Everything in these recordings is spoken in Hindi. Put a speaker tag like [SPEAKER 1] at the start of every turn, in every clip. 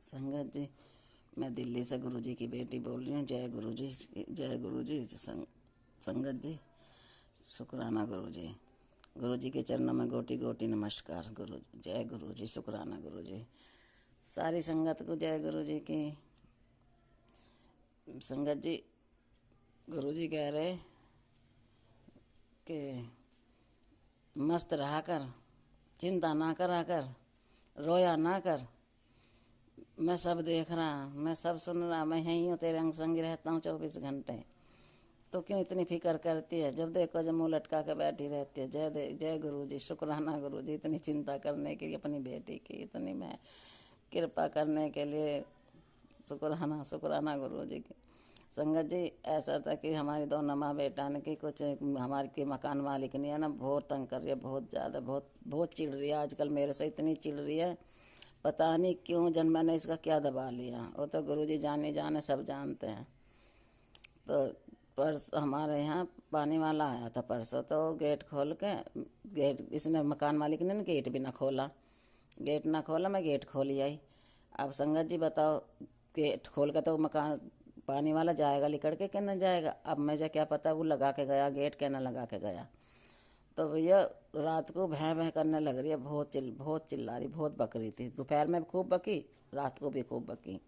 [SPEAKER 1] संगत जी, मैं दिल्ली से गुरु जी की बेटी बोल रही हूँ। जय गुरु जी, जय गुरु जी। संगत जी, शुक्राना गुरु जी। गुरु जी के चरणों में गोटी गोटी नमस्कार। गुरु जय गुरु जी, शुक्राना गुरु जी। सारी संगत को जय गुरु जी की। संगत जी, गुरु जी कह रहे कि मस्त रहा कर, चिंता ना करा कर, रोया ना कर। मैं सब देख रहा, मैं सब सुन रहा, मैं यहीं हूँ, तेरे अंग संग रहता हूँ 24 घंटे। तो क्यों इतनी फिक्र करती है? जब देखो जब मुँह लटका के बैठी रहती है। जय गुरु जी, शुक्राना गुरु जी। इतनी चिंता करने के लिए अपनी बेटी की, इतनी मैं कृपा करने के लिए शुक्राना शुक्राना गुरु जी की। संगत जी, ऐसा था कि हमारी दोनों माँ बेटा ने कि कुछ हमारी के मकान मालिक नहीं है ना, बहुत तंग कर रही है, बहुत ज़्यादा, बहुत बहुत चिढ़ रही है आजकल मेरे से। इतनी चिढ़ रही है, पता नहीं क्यों, जन मैंने इसका क्या दबा लिया। वो तो गुरु जी जाने सब जानते हैं। तो परस हमारे यहाँ पानी वाला आया था परसों, तो गेट खोल के, गेट इसने मकान मालिक ने गेट भी ना खोला। गेट ना खोला, मैं गेट खोली आई। अब संगत जी बताओ, गेट खोल के तो मकान पानी वाला जाएगा लिकड़ के, क्या न जाएगा? अब मुझे क्या पता वो लगा के गया गेट, क्या ना लगा के गया। तो भैया रात को भैं भैं करने लग रही है, बहुत चिल्ला रही, बहुत बक रही थी। दोपहर में खूब बकी, रात को भी खूब बकी।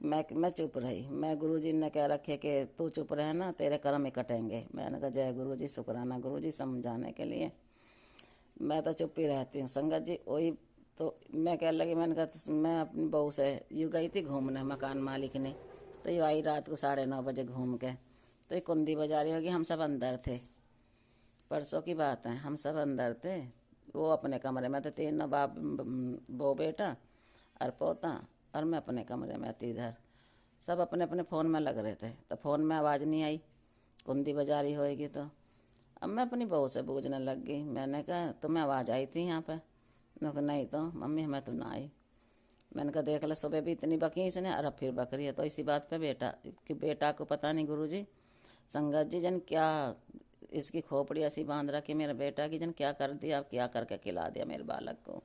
[SPEAKER 1] मैं चुप रही। मैं गुरु जी ने कह रखे कि तू चुप रहे ना, तेरे कर्म कटेंगे। मैंने कहा जय गुरु जी, शुक्राना गुरु जी समझाने के लिए। मैं तो चुप ही रहती हूँ। संगत जी, वही तो मैं कह लगी, मैंने कहा मैं अपनी बहू से यूँ गई थी घूमने, मकान मालिक ने तो ये आई रात को 9:30 बजे घूम के। तो ये कुंदी बजा रही होगी, हम सब अंदर थे, परसों की बात है। हम सब अंदर थे, वो अपने कमरे में थे, तीनों बाप बो बेटा और पोता, और मैं अपने कमरे में थी इधर। सब अपने अपने फ़ोन में लग रहे थे। तो फ़ोन में आवाज़ नहीं आई, कुंदी बजा रही होएगी। तो अब मैं अपनी बहू से पूछने लग गई। मैंने कहा तुम्हें आवाज़ आई थी यहाँ पे? कहा नहीं तो मम्मी, हमें तो ना आई। मैंने कहा देख ले, सुबह भी इतनी बकी इसने और अब फिर बक रही है। तो इसी बात पे बेटा को पता नहीं गुरु जी, संगत जी, जन क्या इसकी खोपड़ी ऐसी बांध रखी मेरे बेटा की, जन क्या कर दिया, क्या करके खिला दिया मेरे बालक को।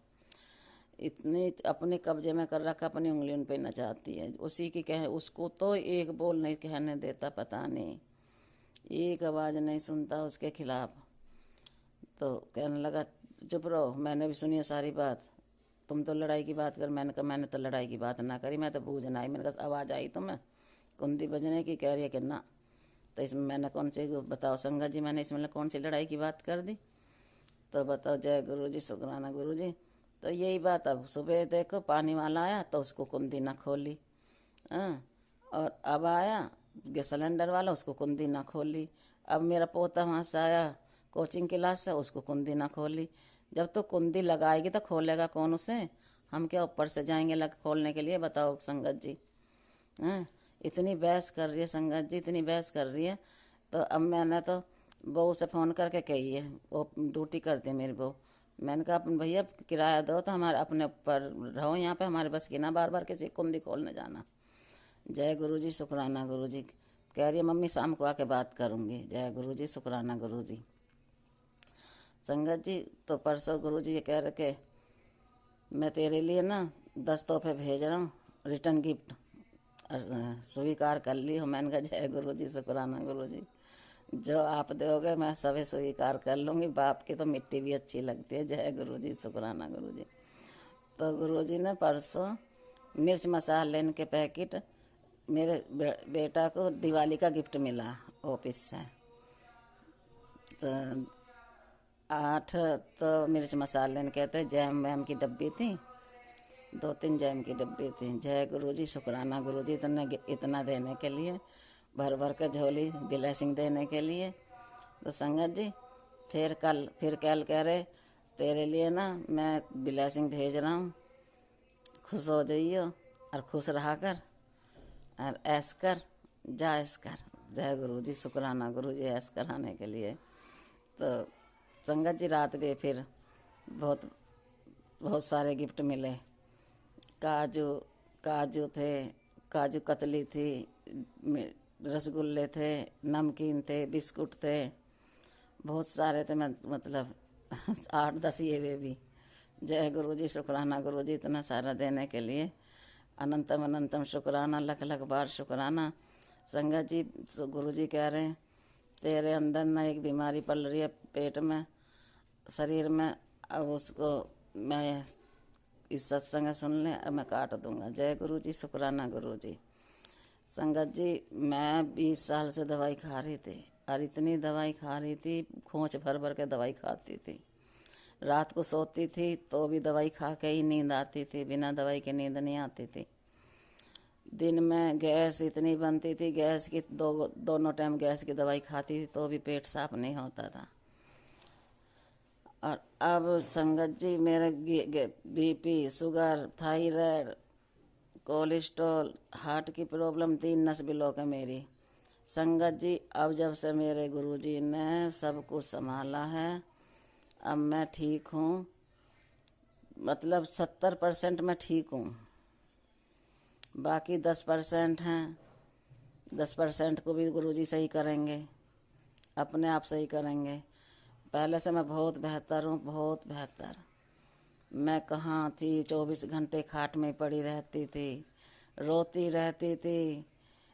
[SPEAKER 1] इतनी अपने कब्जे में कर रखा, अपनी उंगली उन पे नचाती है। उसी की कहे, उसको तो एक बोल नहीं कहने देता, पता नहीं, एक आवाज़ नहीं सुनता उसके खिलाफ। तो कहने लगा चुप रहो, मैंने भी सुनी है सारी बात, तुम तो लड़ाई की बात कर। मैंने कहा मैंने तो लड़ाई की बात ना करी, मैं तो बूझना आई। मैंने कहा आवाज़ आई तुम्हें कुंदी बजने की? कह रही है कि ना। तो इसमें मैंने कौन सी, बताओ संगत जी, मैंने इसमें कौन सी लड़ाई की बात कर दी? तो बताओ जय गुरु जी, शुक्राना गुरु जी। तो यही बात, अब सुबह देखो पानी वाला आया तो उसको कुंदी ना खोली, हाँ, और अब आया गैस सिलेंडर वाला, उसको कुंदी ना खोली। अब मेरा पोता वहाँ से आया कोचिंग क्लास से, उसको कुंदी ना खोली। जब तो कुंदी लगाएगी तो खोलेगा कौन उसे? हम क्या ऊपर से जाएंगे लग खोलने के लिए? बताओ संगत जी। हाँ, इतनी बहस कर रही है संगत जी, इतनी बहस कर रही है। तो अब मैंने तो बहू से फ़ोन करके कही है, वो ड्यूटी करती है मेरी बहू। मैंने कहा अपन भैया किराया दो तो हमारे अपने ऊपर रहो, यहाँ पे हमारे बस की ना बार बार किसी कुंदी खोलने जाना। जय गुरु जी, शुक्राना गुरु जी। कह रही है मम्मी शाम को आके बात करूँगी। जय गुरु जी, शुक्राना गुरु जी। संगत जी, तो परसों गुरु जी ये कह रखे मैं तेरे लिए ना 10 तोहफे भेज रहा हूँ, रिटर्न गिफ्ट, और स्वीकार कर ली हो। मैंने कहा जय गुरु जी, शुक्राना गुरु जी, जो आप दोगे मैं सभी स्वीकार कर लूँगी। बाप की तो मिट्टी भी अच्छी लगती है। जय गुरु जी, शुक्राना गुरु जी। तो गुरु जी ने परसों मिर्च मसाले के पैकेट मेरे बेटा को दिवाली का गिफ्ट मिला ऑफिस से। तो 8 तो मिर्च मसाले कहते जैम वैम की डब्बी थी, 2-3 जैम की डब्बी थी। जय गुरु जी, शुक्राना गुरु जी, इतना देने के लिए, भर भर के झोली ब्लेसिंग देने के लिए। तो संगत जी, फिर कल कह रहे तेरे लिए ना मैं ब्लेसिंग भेज रहा हूँ, खुश हो जाइयो और खुश रहा कर और ऐश कर, जा ऐश कर। जय गुरु जी, शुक्राना गुरु जी, ऐश कराने के लिए। तो संगत जी रात में फिर बहुत सारे गिफ्ट मिले। काजू थे, काजू कतली थी, रसगुल्ले थे, नमकीन थे, बिस्कुट थे, बहुत सारे थे। मतलब 8-10 ये वे भी। जय गुरु जी, शुक्राना गुरु जी, इतना सारा देने के लिए। अनंतम अनंतम शुक्राना, लख लख बार शुक्राना। संगत जी, गुरु जी कह रहे हैं तेरे अंदर ना एक बीमारी पल रही है पेट में, शरीर में, अब उसको मैं इस सत्संग सुन लें और मैं काट दूंगा। जय गुरु जी, शुक्राना गुरु जी। संगत जी, मैं 20 साल से दवाई खा रही थी और इतनी दवाई खा रही थी, खोंच भर भर के दवाई खाती थी। रात को सोती थी तो भी दवाई खा के ही नींद आती थी, बिना दवाई के नींद नहीं आती थी। दिन में गैस इतनी बनती थी, गैस की दोनों टाइम गैस की दवाई खाती थी तो भी पेट साफ नहीं होता था। और अब संगत जी, मेरे BP, sugar, thyroid, cholesterol, heart की प्रॉब्लम, 3 नस ब्लॉक है मेरी। संगत जी, अब जब से मेरे गुरुजी ने सब कुछ संभाला है, अब मैं ठीक हूँ, मतलब 70% मैं ठीक हूँ। बाकी 10% हैं, 10% को भी गुरुजी सही करेंगे, अपने आप सही करेंगे। पहले से मैं बहुत बेहतर हूँ, बहुत बेहतर। मैं कहाँ थी, 24 घंटे खाट में पड़ी रहती थी, रोती रहती थी,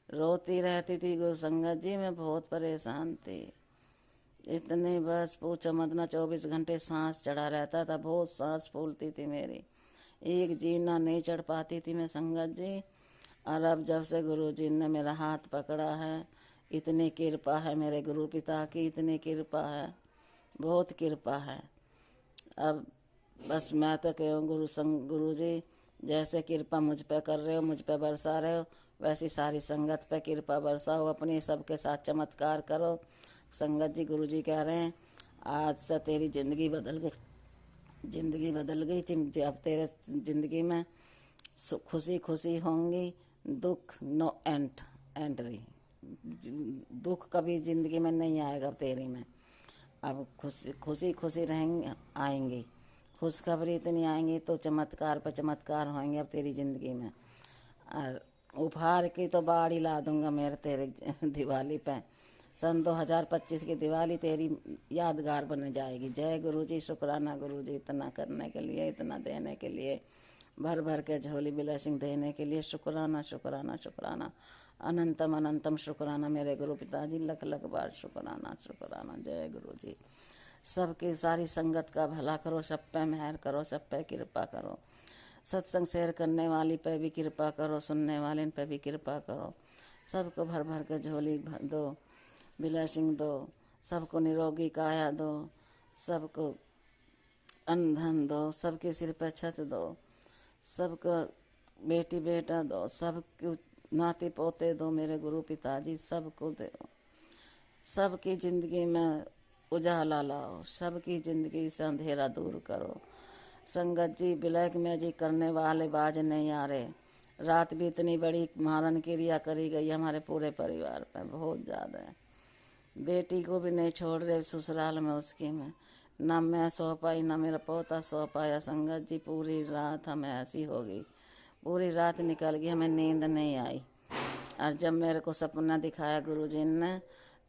[SPEAKER 1] रोती रहती थी। गुरु संगत जी, मैं बहुत परेशान थी, इतनी बस पूछो मत ना। 24 घंटे सांस चढ़ा रहता था, बहुत सांस फूलती थी मेरी, एक जीना नहीं चढ़ पाती थी मैं संगत जी। और अब जब से गुरु जी ने मेरा हाथ पकड़ा है, इतनी कृपा है मेरे गुरु पिता की, इतनी कृपा है, बहुत कृपा है। अब बस मैं तो कहूँ गुरु जी, जैसे कृपा मुझ पे कर रहे हो, मुझ पे बरसा रहे हो, वैसी सारी संगत पे कृपा बरसाओ, अपनी सबके साथ चमत्कार करो। संगत जी, गुरु जी कह रहे हैं आज से तेरी ज़िंदगी बदल गई, ज़िंदगी बदल गई। अब तेरे ज़िंदगी में खुशी खुशी होंगी, दुख नो एंट्री, दुख कभी ज़िंदगी में नहीं आएगा तेरी में। अब खुशी खुशी रहेंगे, आएंगी खुशखबरी इतनी आएंगी तो चमत्कार पर चमत्कार होंगे अब तेरी ज़िंदगी में। और उपहार की तो बाड़ी ला दूंगा मेरे तेरे दिवाली पे, सन 2025 की दिवाली तेरी यादगार बन जाएगी। जय गुरु जी, शुक्राना गुरु जी, इतना करने के लिए, इतना देने के लिए, भर भर के झोली ब्लेसिंग देने के लिए शुक्राना शुक्राना शुक्राना, अनंतम अनंतम शुक्राना मेरे गुरु पिताजी, लख लख बार शुक्राना शुक्राना। जय गुरु जी, सबकी सारी संगत का भला करो, सब पे मेहर करो, सब पे कृपा करो, सत्संग शेयर करने वाली पे भी कृपा करो, सुनने वाले पे भी कृपा करो, सबको भर भर के झोली दो, ब्लेसिंग दो, सबको निरोगी काया दो, सबको अन्न धन दो, सबके सिर पर छत दो, सबको बेटी बेटा दो, सबको नाते पोते दो मेरे गुरु पिताजी, सबको दो, सबकी ज़िंदगी में उजाला लाओ, सबकी ज़िंदगी से अंधेरा दूर करो। संगत जी, ब्लैक मैजिक करने वाले बाज नहीं आ रहे, रात भी इतनी बड़ी मारन क्रिया करी गई हमारे पूरे परिवार पे, बहुत ज़्यादा है। बेटी को भी नहीं छोड़ रहे ससुराल में उसकी में, ना मैं सो पाई ना मेरा पोता सो पाया। संगत जी, पूरी रात हमें ऐसी हो गई, पूरी रात निकल गई, हमें नींद नहीं आई। और जब मेरे को सपना दिखाया गुरुजी ने,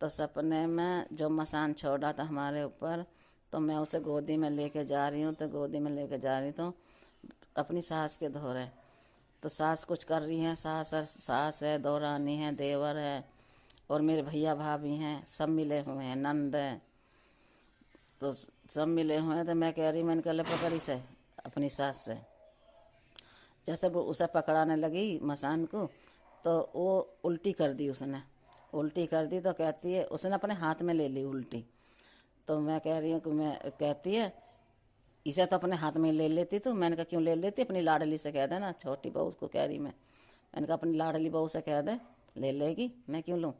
[SPEAKER 1] तो सपने में जो मसान छोड़ा था हमारे ऊपर, तो मैं उसे गोदी में लेके जा रही हूँ, तो गोदी में लेके जा रही तो अपनी सास के धोरे, तो सास कुछ कर रही हैं, सास है, दौरानी है, देवर है, और मेरे भैया भाभी हैं, सब मिले हुए हैं, नंद है, तो सब मिले हुए हैं। तो मैं कह रही, मैंने कहा पकड़ी से अपनी सास से, जैसे वो उसे पकड़ाने लगी मसान को, तो वो उल्टी कर दी, उसने उल्टी कर दी। तो कहती है, उसने अपने हाथ में ले ली उल्टी, तो मैं कह रही हूँ कि मैं कहती है इसे तो अपने हाथ में ले लेती, तो मैंने कहा क्यों ले लेती, अपनी लाडली से कह दे ना, छोटी बहू उसको कह रही मैंने कहा अपनी लाडली बहू से कह दे, ले लेगी, मैं क्यों लूँ।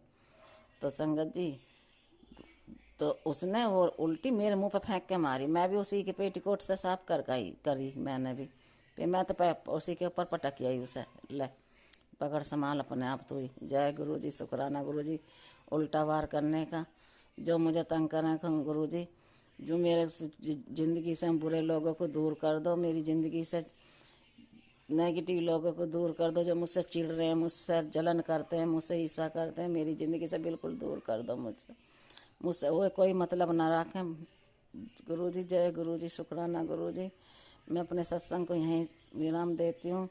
[SPEAKER 1] तो संगत जी, तो उसने वो उल्टी मेरे मुंह पे फेंक के मारी, मैं भी उसी के पेटीकोट से साफ करी मैंने भी, फिर मैं तो उसी के ऊपर पटक आई उसे, ले पकड़ संभाल अपने आप तो ही। जय गुरु जी, शुक्राना गुरु जी, उल्टा वार करने का, जो मुझे तंग करें गुरु जी, जो मेरे ज़िंदगी से बुरे लोगों को दूर कर दो, मेरी ज़िंदगी से नेगेटिव लोगों को दूर कर दो, जो मुझसे चिढ़ रहे हैं, मुझसे जलन करते हैं, मुझसे ईर्ष्या करते हैं, मेरी ज़िंदगी से बिल्कुल दूर कर दो, मुझसे वो कोई मतलब ना रखें गुरु जी। जय गुरु जी, शुक्राना गुरु जी। मैं अपने सत्संग को यहीं विराम देती हूँ।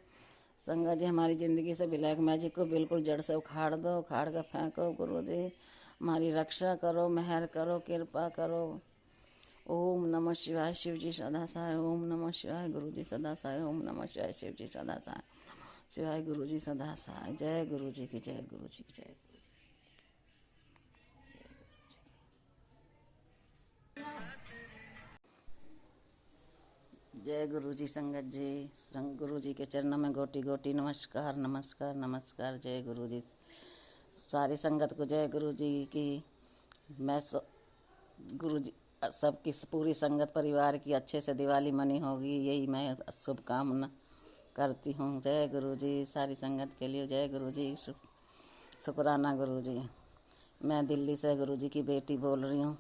[SPEAKER 1] संगत जी हमारी ज़िंदगी से ब्लैक मैजिक को बिल्कुल जड़ से उखाड़ दो, उखाड़ कर फेंको गुरु जी। हमारी रक्षा करो, मेहर करो, कृपा करो। ओम नमः शिवाय। शिव जी सदा सहाय। ओम नमः शिवाय। गुरु जी सदा सहाय। ओम नमः शिवाय। शिव जी सदा सहाय। शिवाय गुरु जी सदा सहाय। जय गुरु जी की जय। गुरु जी की जय। गुरु जी जय गुरु जी। संगत जी गुरु जी के चरणों में गोटी गोटी नमस्कार नमस्कार नमस्कार। जय गुरु जी। सारी संगत को जय गुरु जी की। मैं गुरु जी सबकी पूरी संगत परिवार की अच्छे से दिवाली मनी होगी, यही मैं शुभकामना करती हूँ। जय गुरु जी। सारी संगत के लिए जय गुरु जी। शुक्राना गुरु जी। मैं दिल्ली से गुरु जी की बेटी बोल रही हूँ।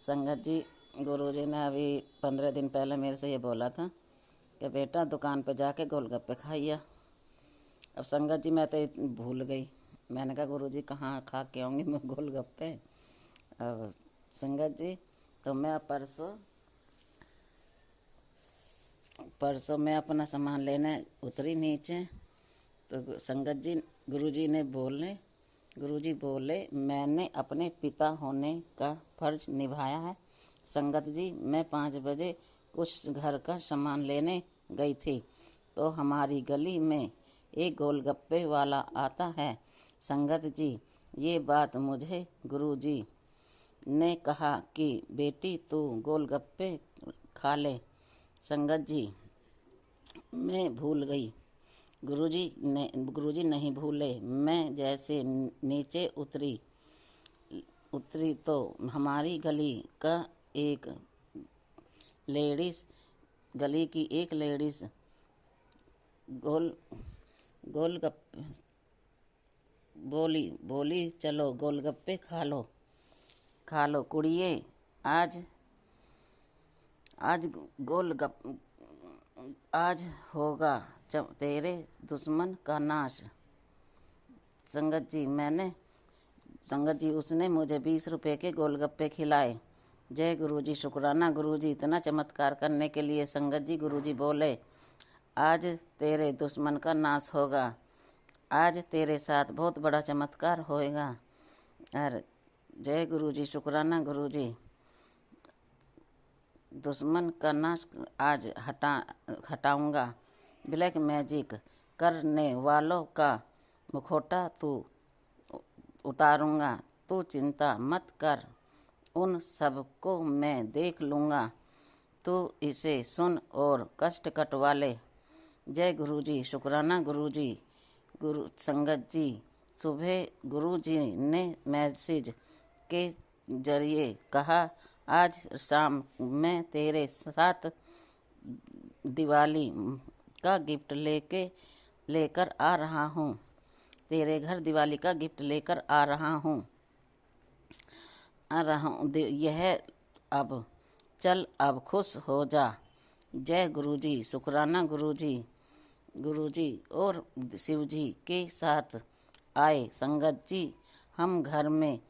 [SPEAKER 1] संगत जी गुरु जी ने अभी 15 दिन पहले मेरे से ये बोला था कि बेटा दुकान पे जाके गोलगप्पे खाइए। अब संगत जी मैं तो भूल गई। मैंने कहा गुरु जी कहाँ खा के आऊँगी मैं गोलगप्पे। अब संगत जी तो मैं परसों मैं अपना सामान लेने उतरी नीचे, तो संगत जी गुरुजी बोले मैंने अपने पिता होने का फर्ज निभाया है। संगत जी मैं 5 बजे कुछ घर का सामान लेने गई थी तो हमारी गली में एक गोलगप्पे वाला आता है। संगत जी ये बात मुझे गुरुजी ने कहा कि बेटी तू गोलगप्पे खा ले। संगत जी मैं भूल गई। गुरुजी नहीं भूले। मैं जैसे नीचे उतरी तो हमारी गली की एक लेडीज गोलगप्पे बोली चलो गोलगप्पे खा लो कुड़िए। आज होगा तेरे दुश्मन का नाश। संगत जी उसने मुझे 20 रुपए के गोलगप्पे खिलाए। जय गुरु जी। शुक्राना गुरु जी इतना चमत्कार करने के लिए। संगत जी गुरु जी बोले आज तेरे दुश्मन का नाश होगा, आज तेरे साथ बहुत बड़ा चमत्कार होएगा। और जय गुरु जी। शुक्राना गुरु जी। दुश्मन का नाश आज हटाऊंगा। ब्लैक मैजिक करने वालों का मुखौटा तू उतारूंगा। तू चिंता मत कर, उन सबको मैं देख लूँगा। तू इसे सुन और कष्ट कटवा ले। जय गुरु जी। शुक्राना गुरु जी। संगत जी सुबह गुरु जी ने मैसेज के जरिए कहा आज शाम मैं तेरे साथ दिवाली का गिफ्ट लेकर आ रहा हूँ। तेरे घर दिवाली का गिफ्ट लेकर आ रहा हूँ। यह अब चल अब खुश हो जा। जय गुरु जी। शुक्राना गुरु जी और शिव जी के साथ आए। संगत जी हम घर में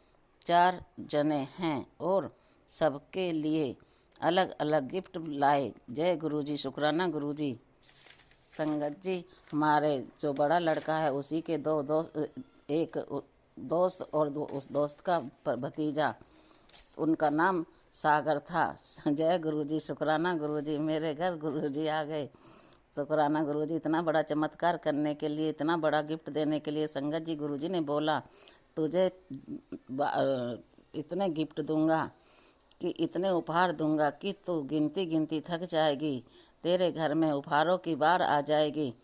[SPEAKER 1] 4 जने हैं और सबके लिए अलग अलग गिफ्ट लाए। जय गुरु जी। शुक्राना गुरु जी। संगत जी हमारे जो बड़ा लड़का है उसी के 2 दोस्त, एक दोस्त और उस दोस्त का भतीजा, उनका नाम सागर था। जय गुरु जी। शुक्राना गुरु जी। मेरे घर गुरु जी आ गए। शुक्राना गुरु जी इतना बड़ा चमत्कार करने के लिए, इतना बड़ा गिफ्ट देने के लिए। संगत जी गुरु जी ने बोला तुझे इतने गिफ्ट दूंगा कि इतने उपहार दूंगा कि तू गिनती थक जाएगी। तेरे घर में उपहारों की बाहर आ जाएगी।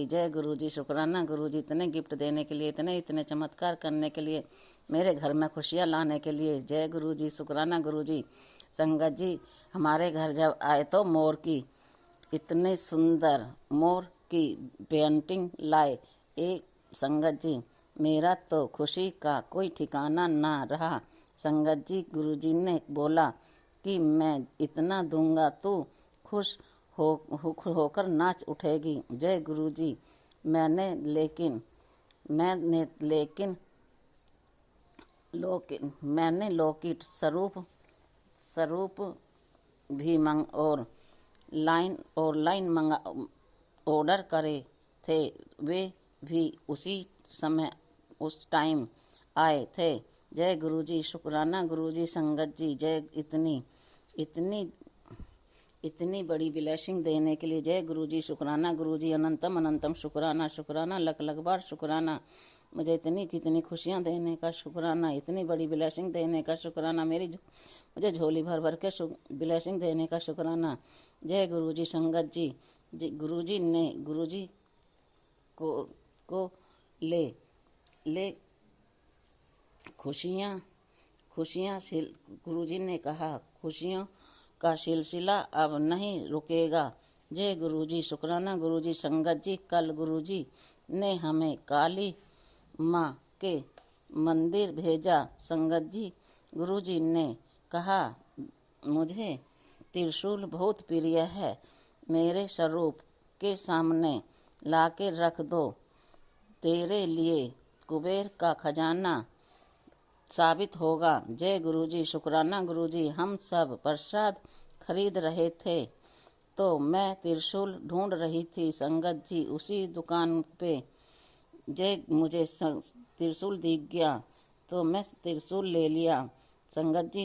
[SPEAKER 1] जय गुरु जी। शुक्राना गुरु जी इतने गिफ्ट देने के लिए, इतने चमत्कार करने के लिए, मेरे घर में खुशियाँ लाने के लिए। जय गुरु जी। शुक्राना गुरु जी। संगत जी हमारे घर जब आए तो इतने सुंदर मोर की पेंटिंग लाए। एक संगत जी मेरा तो खुशी का कोई ठिकाना ना रहा। संगत जी गुरुजी ने बोला कि मैं इतना दूंगा तू खुश होकर नाच उठेगी। जय गुरुजी। मैंने लॉकेट स्वरूप भी ऑनलाइन ऑर्डर करे थे वे भी उसी समय उस टाइम आए थे। जय गुरुजी, शुक्राना गुरुजी, संगत जी जय। इतनी इतनी इतनी बड़ी ब्लेसिंग देने के लिए जय गुरुजी, शुक्राना गुरुजी, अनंतम अनंतम शुक्राना, शुक्राना लख लख बार शुक्राना। मुझे इतनी कितनी खुशियाँ देने का शुक्राना, इतनी बड़ी ब्लेसिंग देने का शुक्राना, मुझे झोली भर भर के ब्लेसिंग देने का शुक्राना। जय गुरुजी, संगत जी गुरुजी ने गुरुजी को ले खुशियाँ गुरुजी ने कहा खुशियों का सिलसिला अब नहीं रुकेगा। जय गुरुजी, शुक्राना गुरुजी, संगत जी कल गुरुजी ने हमें काली माँ के मंदिर भेजा। संगत जी गुरुजी ने कहा मुझे त्रिशूल बहुत प्रिय है, मेरे स्वरूप के सामने लाके रख दो, तेरे लिए कुबेर का खजाना साबित होगा। जय गुरुजी, शुक्राना गुरुजी, हम सब प्रसाद खरीद रहे थे तो मैं त्रिशूल ढूंढ रही थी। संगत जी उसी दुकान पे जय मुझे त्रिशूल दिख गया तो मैं त्रिशूल ले लिया। संगत जी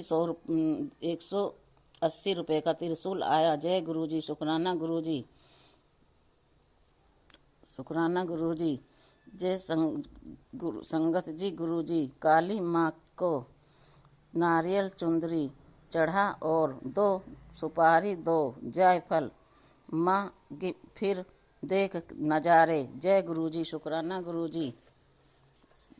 [SPEAKER 1] 180 रुपये का त्रिशूल आया। जय गुरुजी, शुक्राना गुरुजी, शुक्राना गुरुजी। जय संगत जी गुरुजी काली माँ को नारियल चुंदरी चढ़ा और 2 सुपारी 2 जायफल माँ फिर देख नजारे। जय गुरुजी, शुक्राना गुरुजी,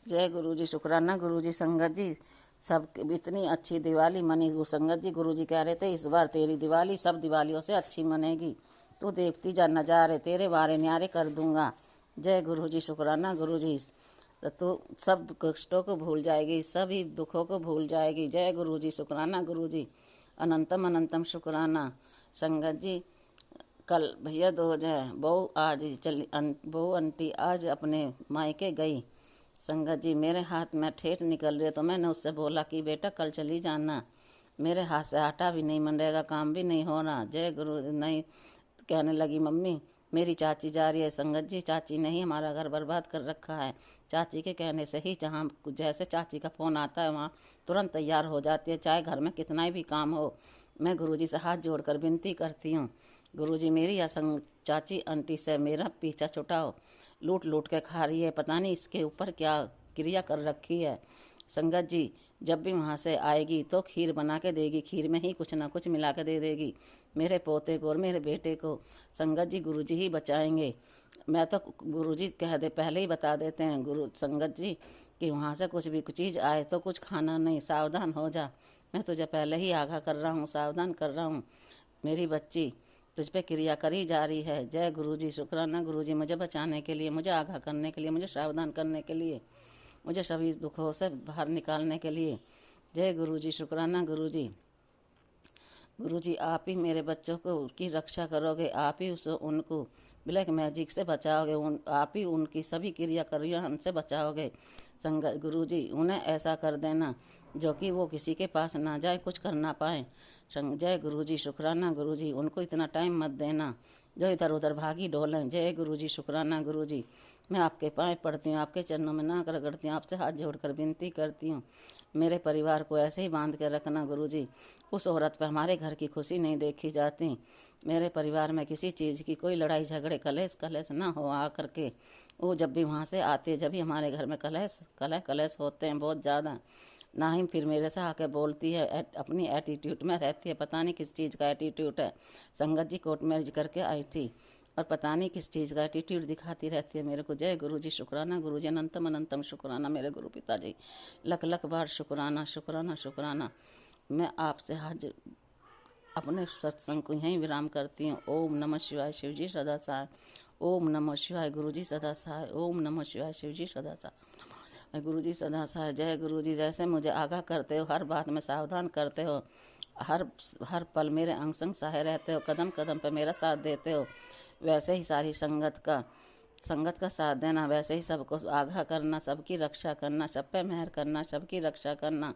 [SPEAKER 1] जय गुरुजी, शुक्राना गुरुजी। संगत जी सब इतनी अच्छी दिवाली मनी। संगत जी गुरुजी कह रहे थे इस बार तेरी दिवाली सब दिवालियों से अच्छी मनेगी, तू देखती जा नजारे तेरे बारे न्यारे कर दूंगा। जय गुरुजी, शुक्राना गुरुजी, तो तू सब कष्टों को भूल जाएगी, सभी दुखों को भूल जाएगी। जय गुरुजी, शुक्राना गुरुजी, अनंतम अनंतम शुक्राना। संगत जी कल भैया दो जय बहू आज चली बहू आंटी आज अपने मायके गई। संगत जी मेरे हाथ में ठेठ निकल रही तो मैंने उससे बोला कि बेटा कल चली जाना, मेरे हाथ से आटा भी नहीं मंडेगा, काम भी नहीं होना। जय गुरु नहीं कहने लगी मम्मी मेरी चाची जा रही है। संगत जी चाची नहीं हमारा घर बर्बाद कर रखा है, चाची के कहने से ही जहाँ जैसे चाची का फ़ोन आता है वहाँ तुरंत तैयार हो जाती है, चाहे घर में कितना ही भी काम हो। मैं गुरुजी से हाथ जोड़कर विनती करती हूँ गुरुजी मेरी या चाची आंटी से मेरा पीछा छुटाओ, लूट लूट के खा रही है, पता नहीं इसके ऊपर क्या क्रिया कर रखी है। संगत जी जब भी वहाँ से आएगी तो खीर बना के देगी, खीर में ही कुछ ना कुछ मिला के दे देगी मेरे पोते को और मेरे बेटे को। संगत जी गुरुजी ही बचाएंगे। मैं तो गुरुजी कह दे पहले ही बता देते हैं गुरु संगत जी कि वहाँ से कुछ भी चीज़ आए तो कुछ खाना नहीं, सावधान हो जा। मैं तुझे पहले ही आगाह कर रहा हूँ, सावधान कर रहा हूँ, मेरी बच्ची तुझ पे क्रिया करी जा रही है। जय गुरुजी, शुक्राना गुरुजी, मुझे बचाने के लिए, मुझे आगाह करने के लिए, मुझे सावधान करने के लिए, मुझे सभी दुखों से बाहर निकालने के लिए। जय गुरुजी, शुक्राना गुरुजी। गुरुजी आप ही मेरे बच्चों को की रक्षा करोगे, आप ही उनको ब्लैक मैजिक से बचाओगे, आप ही उनकी सभी क्रिया करिया हमसे बचाओगे। संगत गुरुजी उन्हें ऐसा कर देना जो कि वो किसी के पास ना जाए, कुछ कर ना पाए। जय गुरुजी, शुक्राना गुरुजी, उनको इतना टाइम मत देना जो इधर उधर भागी डोलें। जय गुरुजी, शुक्राना गुरुजी, मैं आपके पाँव पड़ती हूँ, आपके चरणों में नाक रगड़ती हूँ, आपसे हाथ जोड़कर विनती करती हूँ मेरे परिवार को ऐसे ही बांध के रखना गुरुजी। उस औरत पे हमारे घर की खुशी नहीं देखी जाती, मेरे परिवार में किसी चीज़ की कोई लड़ाई झगड़े कलेश ना हो आ करके। वो जब भी वहाँ से आते जब भी हमारे घर में कलेश होते हैं बहुत ज़्यादा, ना ही फिर मेरे से आके बोलती है, अपनी एटीट्यूड में रहती है, पता नहीं किस चीज़ का एटीट्यूड है। संगत जी कोर्ट मैरिज करके आई थी और पता नहीं किस चीज़ का एटीट्यूड दिखाती रहती है मेरे को। जय गुरुजी, शुक्राना गुरुजी, अनंतम अनंतम शुक्राना मेरे गुरु पिताजी, लख लख बार शुक्राना शुक्राना शुक्राना। मैं आपसे हाथ अपने सत्संग को यहीं विराम करती हूँ। ओम नमः शिवाय, शिवजी सदा सहाय। ओम नमः शिवाय, गुरुजी सदा सहाय। ओम नमः शिवाय, शिवजी सदा सहाय, गुरुजी सदा सहाय। जय गुरुजी, जैसे मुझे आगाह करते हो, हर बात में सावधान करते हो, हर पल मेरे अंग संग सहाय रहते हो, कदम कदम पे मेरा साथ देते हो, वैसे ही सारी संगत का साथ देना, वैसे ही सबको आगाह करना, सबकी रक्षा करना, सब पे मेहर करना, सबकी रक्षा करना।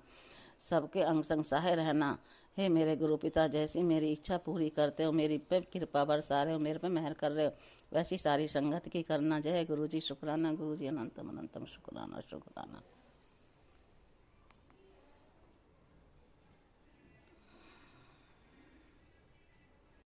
[SPEAKER 1] सबके अंग संग सहाय रहना। हे मेरे गुरु पिता, जैसी मेरी इच्छा पूरी करते हो, मेरी पे कृपा बरसा रहे हो, मेरे पे मेहर कर रहे हो, वैसी सारी संगत की करना। जय गुरु जी, शुक्राना गुरु जी, अनंतम अनंतम शुक्राना शुक्राना।